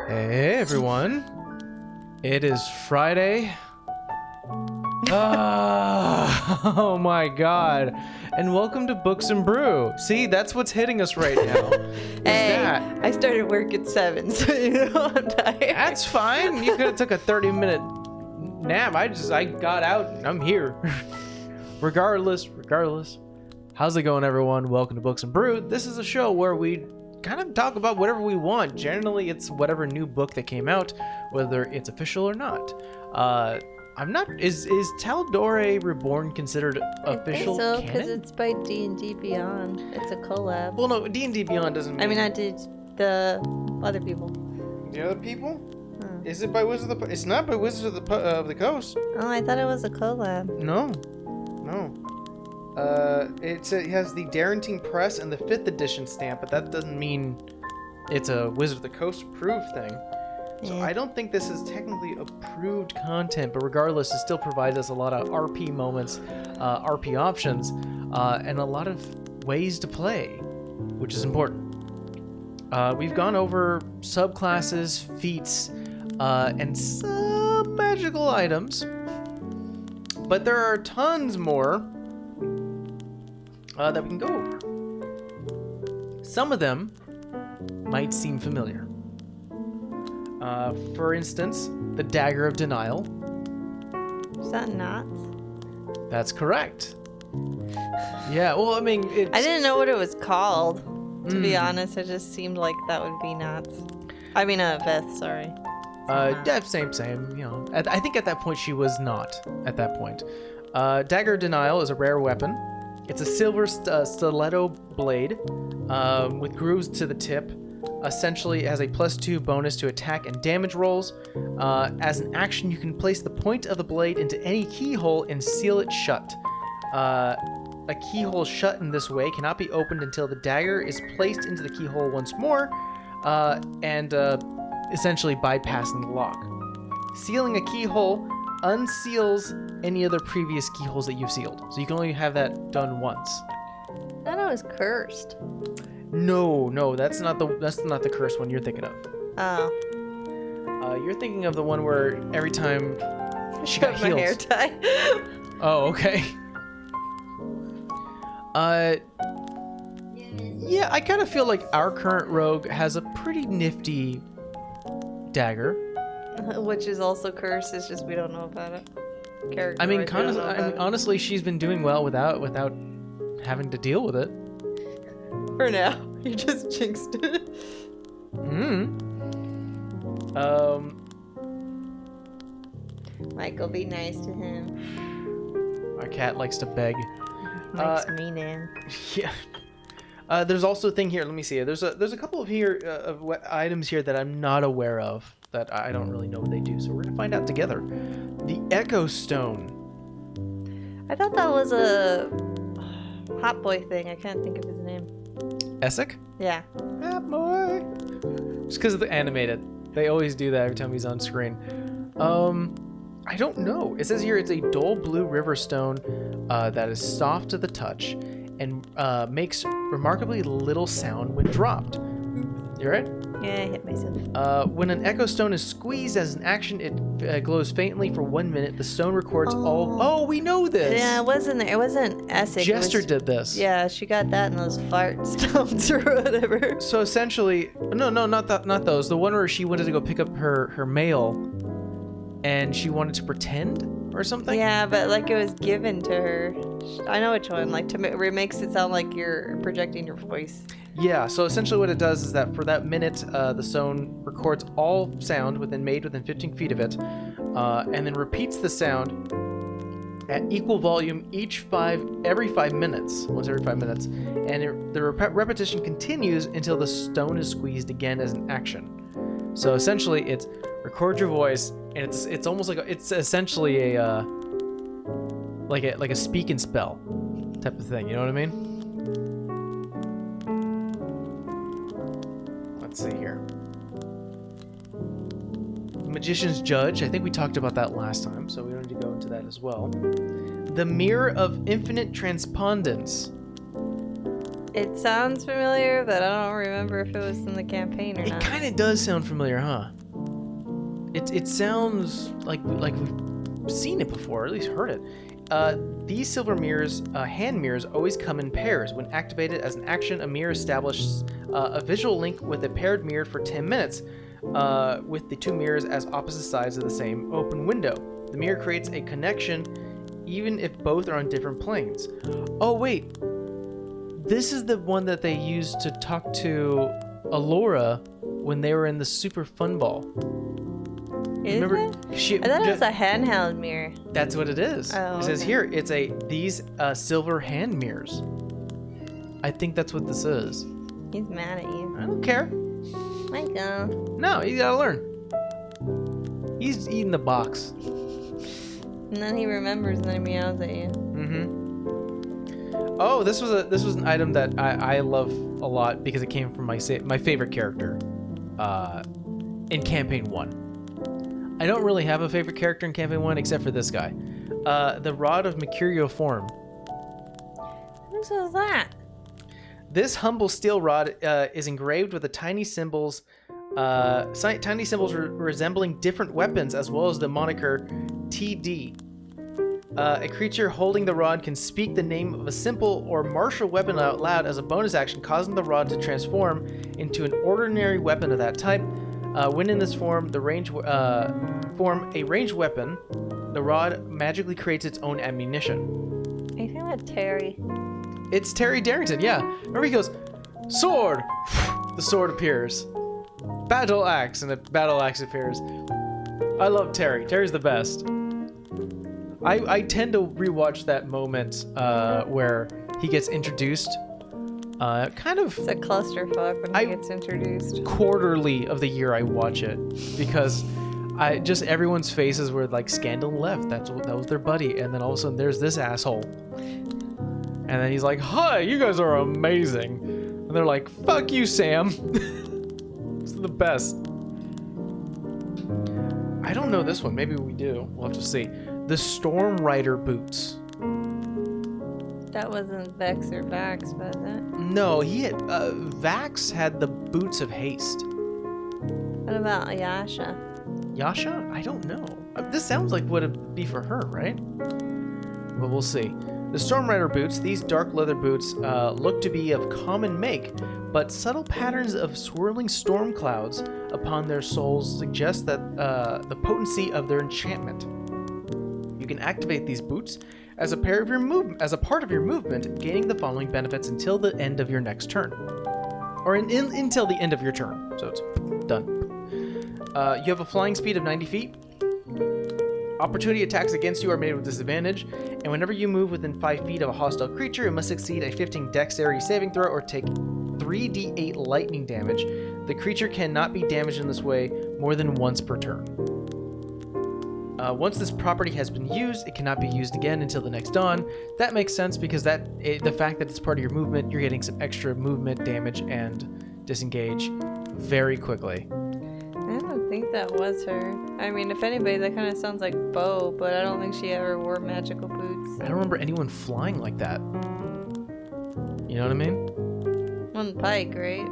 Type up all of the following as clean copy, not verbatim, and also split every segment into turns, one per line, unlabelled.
Hey everyone, it is Friday. Oh my god. And welcome to Books and Brew. See, that's what's hitting us right now.
I started work at 7, so you know I'm tired.
That's fine. You could have took a 30-minute nap. I got out and I'm here. Regardless. How's it going, everyone? Welcome to Books and Brew. This is a show where we kind of talk about whatever we want. Generally, it's whatever new book that came out, whether it's official or not. Is Tal'Dorei Reborn considered official
I think so,
canon?
because it's by D&D Beyond. It's a collab.
Well, no, D&D Beyond doesn't mean...
I mean, I did the other people.
The other people? Is it by Wizards of the... It's not by Wizards of the Coast.
Oh, I thought it was a collab.
No. It has the Darrington Press and the 5th edition stamp, but that doesn't mean it's a Wizard of the Coast approved thing. So I don't think this is technically approved content, but regardless, it still provides us a lot of RP moments, RP options, and a lot of ways to play, which is important. We've gone over subclasses, feats, and some magical items, but there are tons more that we can go over. Some of them might seem familiar. For instance, the Dagger of Denial.
Is that knots?
That's correct. Yeah, well, I mean,
I didn't know what it was called, to be honest. It just seemed like that would be knots. I mean, Veth, sorry.
Yeah, same, you know. I think at that point she was not, at that point. Dagger of Denial is a rare weapon. It's a silver stiletto blade with grooves to the tip. Essentially, it has a +2 bonus to attack and damage rolls. As an action, you can place the point of the blade into any keyhole and seal it shut. A keyhole shut in this way cannot be opened until the dagger is placed into the keyhole once more, and essentially bypassing the lock. Sealing a keyhole unseals any other previous keyholes that you've sealed, so you can only have that done once.
I thought it was cursed.
No, that's not the cursed one you're thinking of.
Oh.
You're thinking of the one where every time she got
my
healed.
hair tie.
Oh, okay. Yeah, I kind of feel like our current rogue has a pretty nifty dagger.
Which is also cursed. It's just we don't know about it. Character.
I mean, honestly, she's been doing well without having to deal with it.
For now, you just jinxed it. Michael, be nice to him.
Our cat likes to beg.
Mike's mean.
Yeah. There's also a thing here. Let me see. There's a couple of items here that I'm not aware of, that I don't really know what they do. So we're gonna find out together. The Echo Stone.
I thought that was a Hot Boy thing. I can't think of his name.
Essek?
Yeah.
Hot Boy. Just because of the animated. They always do that every time he's on screen. I don't know. It says here it's a dull blue river stone that is soft to the touch and makes remarkably little sound when dropped. You right?
Yeah, I hit myself.
When an echo stone is squeezed as an action, it glows faintly for 1 minute. The stone records all... Oh, we know this!
Yeah, it wasn't there. It wasn't Essex.
Jester did this.
Yeah, she got that in those fart stones or whatever.
So essentially... No, not those. The one where she wanted to go pick up her mail and she wanted to pretend or something?
Yeah, but like it was given to her. I know which one. Like it makes it sound like you're projecting your voice.
Yeah, so essentially what it does is that for that minute, the stone records all sound made within 15 feet of it, and then repeats the sound at equal volume every 5 minutes, once every 5 minutes, and the repetition continues until the stone is squeezed again as an action. So essentially, it's record your voice, and it's almost like it's essentially a like a speak and spell type of thing. You know what I mean? Let's see here. Magician's Judge. I think we talked about that last time, so we don't need to go into that as well. The Mirror of Infinite Transpondence.
It sounds familiar, but I don't remember if it was in the campaign or not.
It kind of does sound familiar, huh? It sounds like we've seen it before, or at least heard it. These silver mirrors, hand mirrors, always come in pairs. When activated as an action, a mirror establishes a visual link with a paired mirror for 10 minutes, with the two mirrors as opposite sides of the same open window. The mirror creates a connection even if both are on different planes. Oh wait, this is the one that they used to talk to Alora when they were in the Super Fun Ball. Remember,
I thought it was a handheld mirror.
That's what it is.
Oh,
it says
okay.
here, it's these silver hand mirrors. I think that's what this is.
He's mad at you.
I don't care.
Michael.
No, you gotta learn. He's eating the box.
And then he remembers and then he meows at you.
Mm-hmm. Oh, this was an item that I love a lot because it came from my favorite character in Campaign 1. I don't really have a favorite character in Campaign 1 except for this guy. The Rod of Mercurio Form.
Whose was that?
This humble steel rod is engraved with the tiny symbols resembling different weapons, as well as the moniker TD. A creature holding the rod can speak the name of a simple or martial weapon out loud as a bonus action, causing the rod to transform into an ordinary weapon of that type. When in this form, a ranged weapon, the rod magically creates its own ammunition.
Are you talking about Terry?
It's Terry Darrington, yeah. Remember he goes, sword! The sword appears. Battle axe, and a battle axe appears. I love Terry. Terry's the best. I tend to rewatch that moment where he gets introduced. Kind of
It's a clusterfuck when he gets introduced.
quarterly of the year I watch it because everyone's faces were like Scandal left. That was their buddy, and then all of a sudden there's this asshole, and then he's like, "Hi, you guys are amazing," and they're like, "Fuck you, Sam." It's the best. I don't know this one. Maybe we do. We'll have to see. The Storm Rider boots.
That wasn't Vex or Vax, was it?
No, he had Vax had the boots of haste.
What about Ayasha?
Yasha? I don't know. This sounds like what it'd be for her, right? But we'll see. The Storm Rider boots, these dark leather boots, look to be of common make, but subtle patterns of swirling storm clouds upon their soles suggest that the potency of their enchantment. You can activate these boots as a part of your movement, gaining the following benefits until the end of your next turn, or until the end of your turn. So it's done. You have a flying speed of 90 feet. Opportunity attacks against you are made with disadvantage, and whenever you move within 5 feet of a hostile creature, it must succeed a 15 dexterity saving throw or take 3d8 lightning damage. The creature cannot be damaged in this way more than once per turn. Once this property has been used, it cannot be used again until the next dawn. That makes sense because the fact that it's part of your movement, you're getting some extra movement damage and disengage very quickly.
I don't think that was her. I mean, if anybody, that kind of sounds like Bo, but I don't think she ever wore magical boots.
I don't remember anyone flying like that. You know what I mean?
On Pike, right?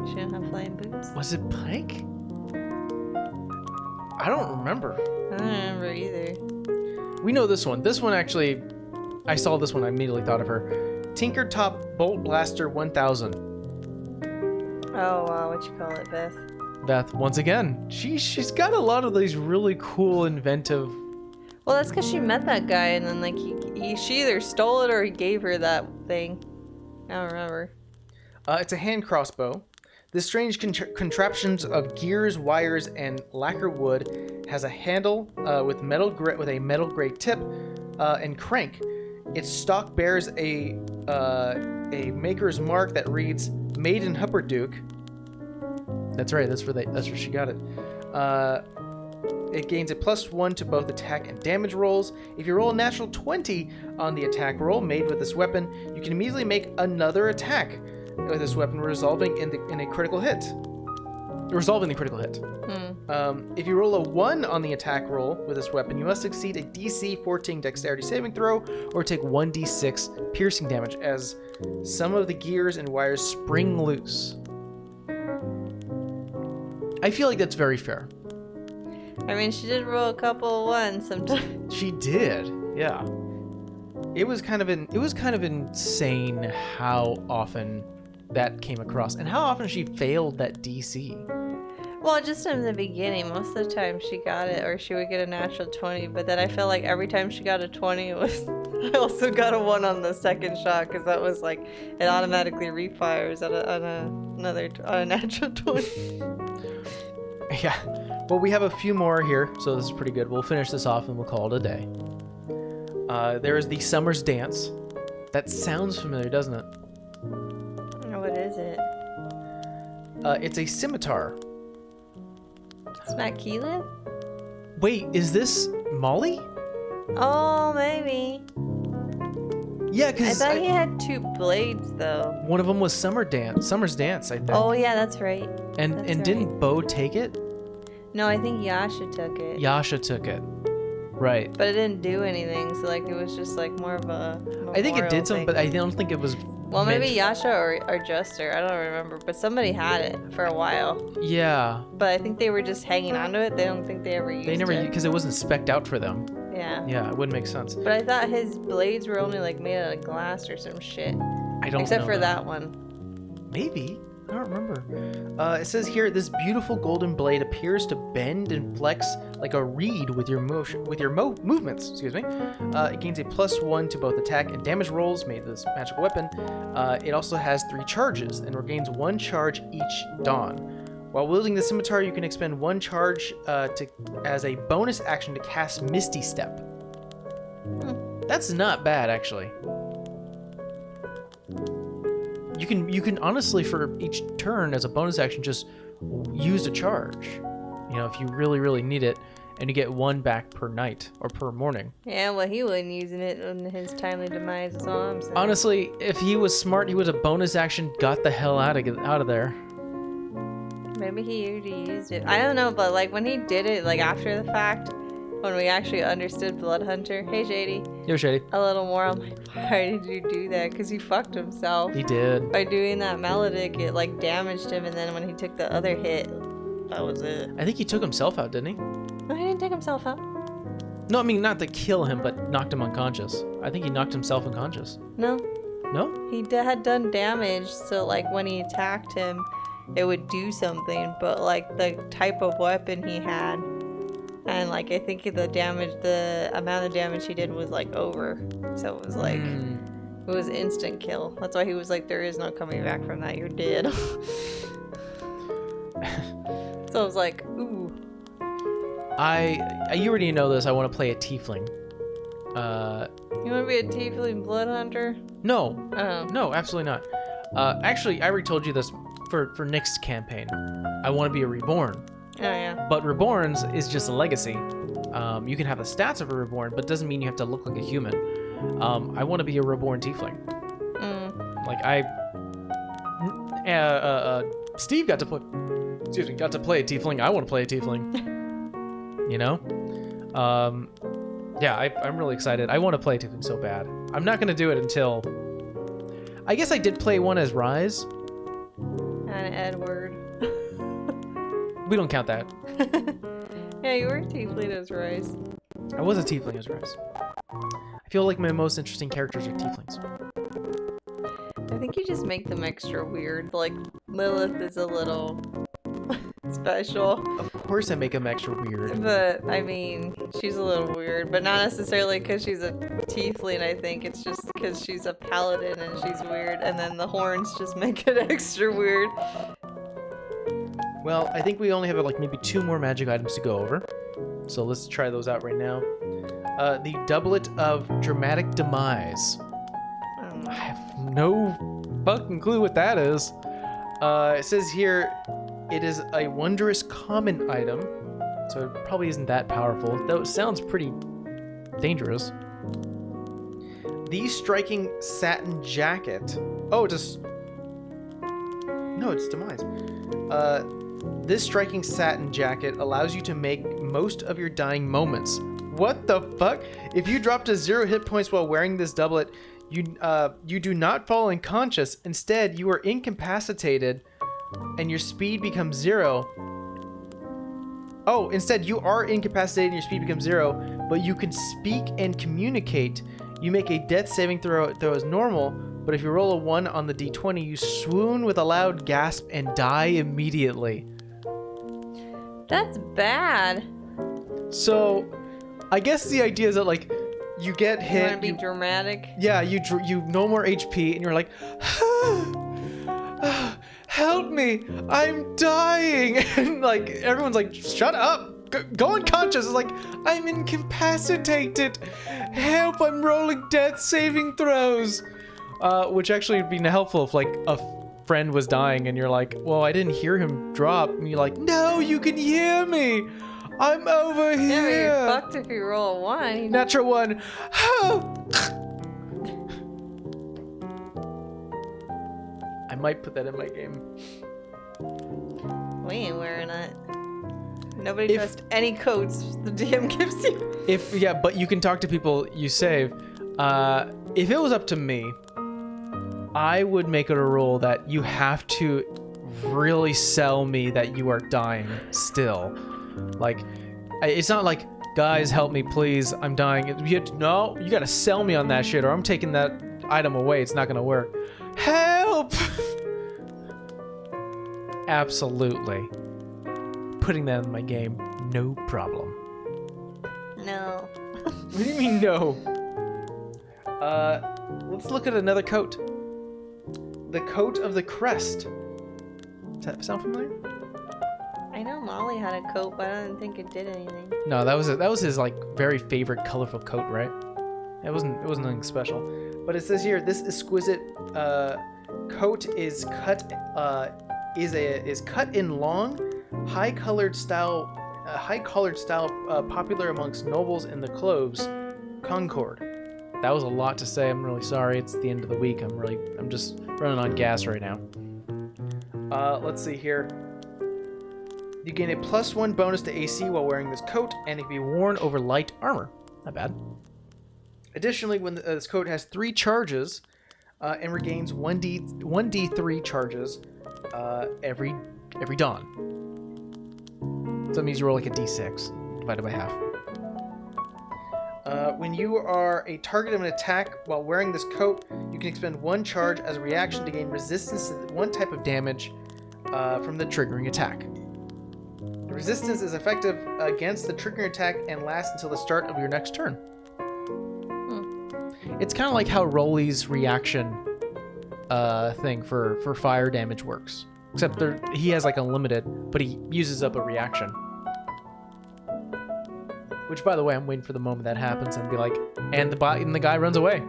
She didn't have flying boots.
Was it Pike? I don't remember.
I don't remember either.
We know this one. This one actually, I saw this one, I immediately thought of her. Tinkertop Bolt Blaster 1000.
Oh, wow, what you call it, Beth?
Beth, once again, she's got a lot of these really cool, inventive.
Well, that's because she met that guy, and then like she either stole it or he gave her that thing. I don't remember.
It's a hand crossbow. This strange contraptions of gears, wires, and lacquer wood has a handle with a metal gray tip and crank. Its stock bears a maker's mark that reads "Made in Hupperduke." That's right. That's where she got it. It gains a +1 to both attack and damage rolls. If you roll a natural 20 on the attack roll made with this weapon, you can immediately make another attack with this weapon, resolving the critical hit. If you roll a 1 on the attack roll with this weapon, you must succeed a DC 14 dexterity saving throw or take 1d6 piercing damage as some of the gears and wires spring loose. I feel like that's very fair.
I mean, she did roll a couple of ones sometimes.
She did, yeah. It was kind of insane how often that came across and how often she failed that DC.
Well, just in the beginning, most of the time she got it, or she would get a natural 20. But then I felt like every time she got a 20, it was. I also got a 1 on the second shot because that was like it automatically refires on a natural 20.
Yeah. Well, we have a few more here, so this is pretty good. We'll finish this off and we'll call it a day. There is the Summer's Dance. That sounds familiar, doesn't it?
What is it?
It's a scimitar.
It's not Keelan?
Wait, is this Molly?
Oh, maybe.
Yeah,
I
because
thought he had 2 blades, though.
one of them was Summer's Dance, I think.
Oh, yeah, that's right.
and
that's
didn't
right.
Bo take it?
No, I think Yasha took it.
Yasha took it. Right.
But it didn't do anything, so like it was just like more of a
I think it
memorial
did something,
thing.
but I don't think it was.
Well, maybe
meant-
Yasha or Juster, I don't remember, but somebody had it for a while.
Yeah.
But I think they were just hanging onto it. They don't think they ever used it.
They never, because it wasn't spec'd out for them.
Yeah.
Yeah, it wouldn't make sense.
But I thought his blades were only like made out of glass or some shit.
I don't
Except
know
for that one.
Maybe. I don't remember. It says here, this beautiful golden blade appears to bend and flex like a reed with your movements. Excuse me. It gains a +1 to both attack and damage rolls made this magical weapon. It also has 3 charges and regains 1 charge each dawn. While wielding the scimitar, you can expend 1 charge as a bonus action to cast Misty Step. That's not bad, actually. You can honestly, for each turn as a bonus action, just use a charge. You know, if you really, really need it, and you get 1 back per night or per morning.
Yeah, well, he wasn't using it on his timely demise, is all I'm saying.
Honestly, if he was smart, he would have bonus action got the hell out of there.
Maybe he already used it. I don't know, but like when he did it, like after the fact, when we actually understood Blood Hunter, hey JD,
Yo, Shady.
a little more, I'm like, why did you do that? Because he fucked himself.
He did.
By doing that Maledict, it like damaged him, and then when he took the other hit, that was it.
I think he took himself out, didn't he?
No, he didn't take himself out.
No, I mean, not to kill him, but knocked him unconscious. I think he knocked himself unconscious.
No,
No?
he had done damage, so like when he attacked him, it would do something, but like the type of weapon he had, and like I think the amount of damage he did was like over, so it was like it was instant kill. That's why he was like, there is no coming back from that, you're dead. So I was like, ooh.
You already know this. I want to play a tiefling.
You want to be a tiefling blood hunter?
No.
Oh.
No, absolutely not. Actually, I already told you this for Nick's campaign. I want to be a reborn.
Oh yeah.
But reborns is just a legacy. You can have the stats of a reborn, but doesn't mean you have to look like a human. I want to be a reborn tiefling. Like Steve got to play a tiefling. I want to play a tiefling. You know? Yeah, I'm really excited. I want to play a tiefling so bad. I'm not going to do it until... I guess I did play one as Rise.
And Edward.
We don't count that.
Yeah, you were a tiefling as Rice.
I was a tiefling as Rise. I feel like my most interesting characters are tieflings.
I think you just make them extra weird. Like, Lilith is a little special.
Of course I make them extra weird.
But, I mean, she's a little weird. But not necessarily because she's a tiefling, I think. It's just because she's a paladin and she's weird. And then the horns just make it extra weird.
Well, I think we only have like maybe 2 more magic items to go over. So let's try those out right now. The Doublet of Dramatic Demise. I have no fucking clue what that is. It says here, it is a wondrous common item, so it probably isn't that powerful, though it sounds pretty dangerous. The Striking Satin Jacket. Oh, no, it's Demise. This Striking Satin Jacket allows you to make most of your dying moments. What the fuck? If you drop to 0 hit points while wearing this doublet, you do not fall unconscious. Instead, you are incapacitated, and your speed becomes 0. Oh, instead, you are incapacitated and your speed becomes 0, but you can speak and communicate. You make a death saving throw as normal, but if you roll a 1 on the d20, you swoon with a loud gasp and die immediately.
That's bad.
So, I guess the idea is that, like, you get hit.
You want to be dramatic?
Yeah, you no more HP, and you're like, help me, I'm dying. And, like, everyone's like, shut up, go unconscious. It's like, I'm incapacitated. Help, I'm rolling death saving throws. Which actually would be helpful if, like, a friend was dying and you're like, well, I didn't hear him drop. And you're like, no, you can hear me. I'm over here.
Yeah, but you're fucked if you roll a 1.
Natural 1. I might put that in my game.
We ain't wearing it. Nobody trusts any codes the DM gives you.
Yeah, but you can talk to people you save. If it was up to me, I would make it a rule that you have to really sell me that you are dying still. Like, it's not like, guys, help me, please, I'm dying. No, you gotta sell me on that shit, or I'm taking that item away. It's not gonna work. Help! Absolutely. Putting that in my game, no problem.
No.
What do you mean, no? Let's look at another coat. The coat of the crest. Does that sound familiar?
I know Molly had a coat, but I didn't think it did anything.
No, that was his like very favorite colorful coat, right? It wasn't anything special. But it says here, this exquisite coat is cut in long, high collared style popular amongst nobles in the Cloves, Concord. That was a lot to say. I'm really sorry. It's the end of the week. I'm just running on gas right now. Let's see here. You gain a +1 bonus to AC while wearing this coat, and it can be worn over light armor. Not bad. Additionally, when this coat has 3 charges, and regains 1d3 charges every dawn. So that means you roll like a d6 divided by half. When you are a target of an attack while wearing this coat, you can expend 1 charge as a reaction to gain resistance to 1 type of damage from the triggering attack. The resistance is effective against the triggering attack and lasts until the start of your next turn. It's kind of like how Rolly's reaction thing for fire damage works. Except he has like unlimited, but he uses up a reaction. Which, by the way, I'm waiting for the moment that happens and be like, and the guy runs away.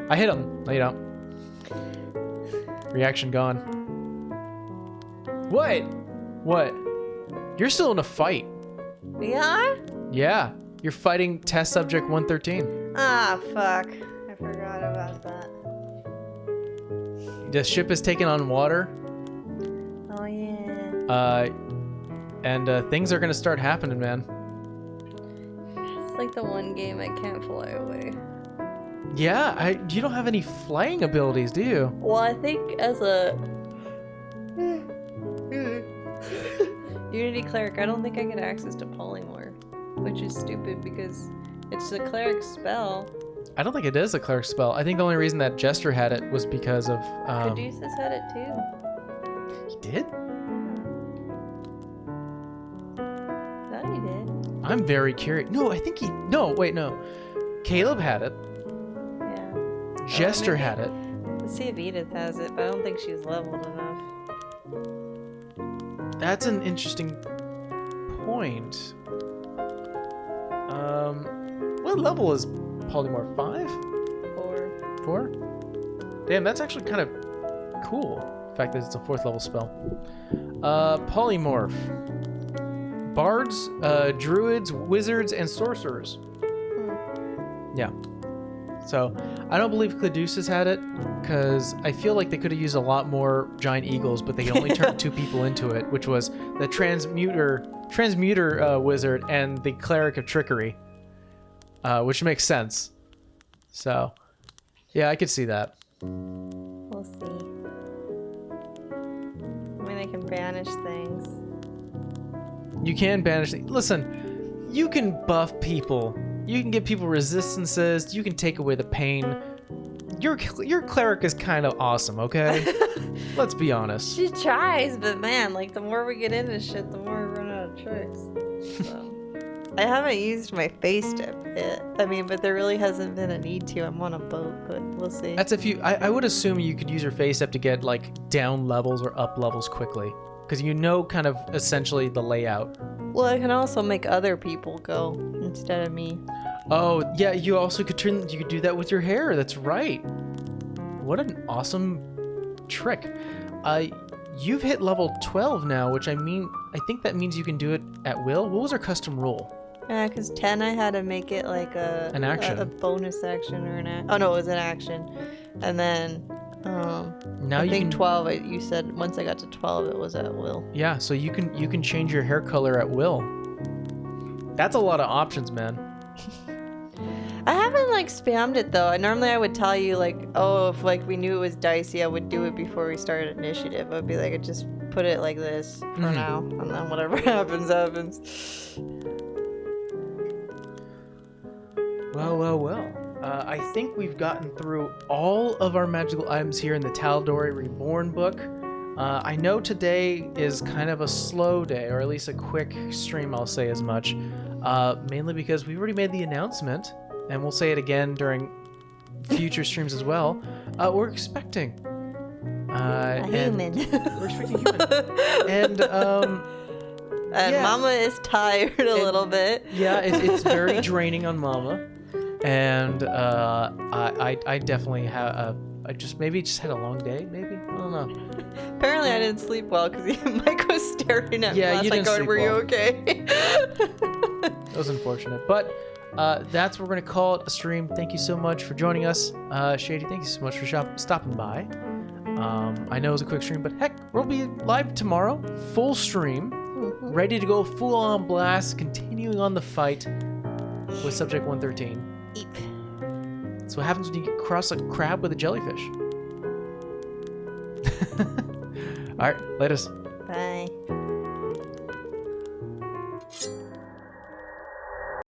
I hit him. No, you don't. Reaction gone. What? What? You're still in a fight.
We are?
Yeah. You're fighting test subject 113.
Ah, fuck. I forgot about that.
The ship is taking on water.
Oh, yeah.
And things are going to start happening, man.
It's like the one game I can't fly away.
Yeah, you don't have any flying abilities, do you?
Well, I think as a Unity cleric, I don't think I get access to polymorph, which is stupid because it's a cleric spell.
I don't think it is a cleric spell. I think the only reason that Jester had it was because of...
Caduceus had it too.
He did?
Thought he did.
I'm very curious. No, I think he... No, wait, no. Caleb had it.
Yeah.
Jester had it.
Let's see if Edith has it, but I don't think she's leveled enough.
That's an interesting point. What level is Polymorph? 5?
4.
4? Damn, that's actually kind of cool. The fact that it's a 4th level spell. Polymorph. Bards, druids, wizards, and sorcerers. Yeah. So, I don't believe Caduceus had it, because I feel like they could have used a lot more giant eagles, but they only turned 2 people into it, which was the transmuter wizard and the cleric of trickery, which makes sense. So, yeah, I could see that.
We'll see. I mean, I can banish things.
You can banish. Listen, you can buff people. You can give people resistances. You can take away the pain. Your cleric is kind of awesome, okay? Let's be honest.
She tries, but man, like the more we get into shit, the more we run out of tricks. So. I haven't used my face step yet. I mean, but there really hasn't been a need to. I'm on a boat, but we'll see.
That's if you. I would assume you could use your face step to get like down levels or up levels quickly, because you know kind of essentially the layout.
Well, I can also make other people go instead of me.
Oh yeah, you also could turn. You could do that with your hair. That's right. What an awesome trick. You've hit level 12 now, which I think that means you can do it at will. What was our custom rule?
Yeah, because 10 I had to make it like
an action.
A bonus action or oh no, it was an action. And then
now
I think 12 you said once I got to 12 it was at will.
Yeah, so you can change your hair color at will. That's a lot of options, man.
I haven't like spammed it though. Normally I would tell you like, oh, if like we knew it was dicey, I would do it before we started initiative. I'd be like, I just put it like this for now, and then whatever happens, happens.
Well. I think we've gotten through all of our magical items here in the Tal'Dorei Reborn book. I know today is kind of a slow day, or at least a quick stream, I'll say as much. Mainly because we already made the announcement, and we'll say it again during future streams as well. We're expecting
a human.
We're expecting a human. And yeah.
Mama is tired a little bit.
Yeah, it's very draining on Mama. And I definitely have I just had a long day, maybe? I don't know.
Apparently I didn't sleep well because Mike was staring at me
last
night going, were you okay?
That was unfortunate. But that's what we're going to call it a stream. Thank you so much for joining us. Shady, thank you so much for stopping by. I know it was a quick stream, but heck, we'll be live tomorrow. Full stream. Ready to go full on blast. Continuing on the fight with Subject 113.
Eep.
That's what happens when you cross a crab with a jellyfish. All right, latest.
Bye.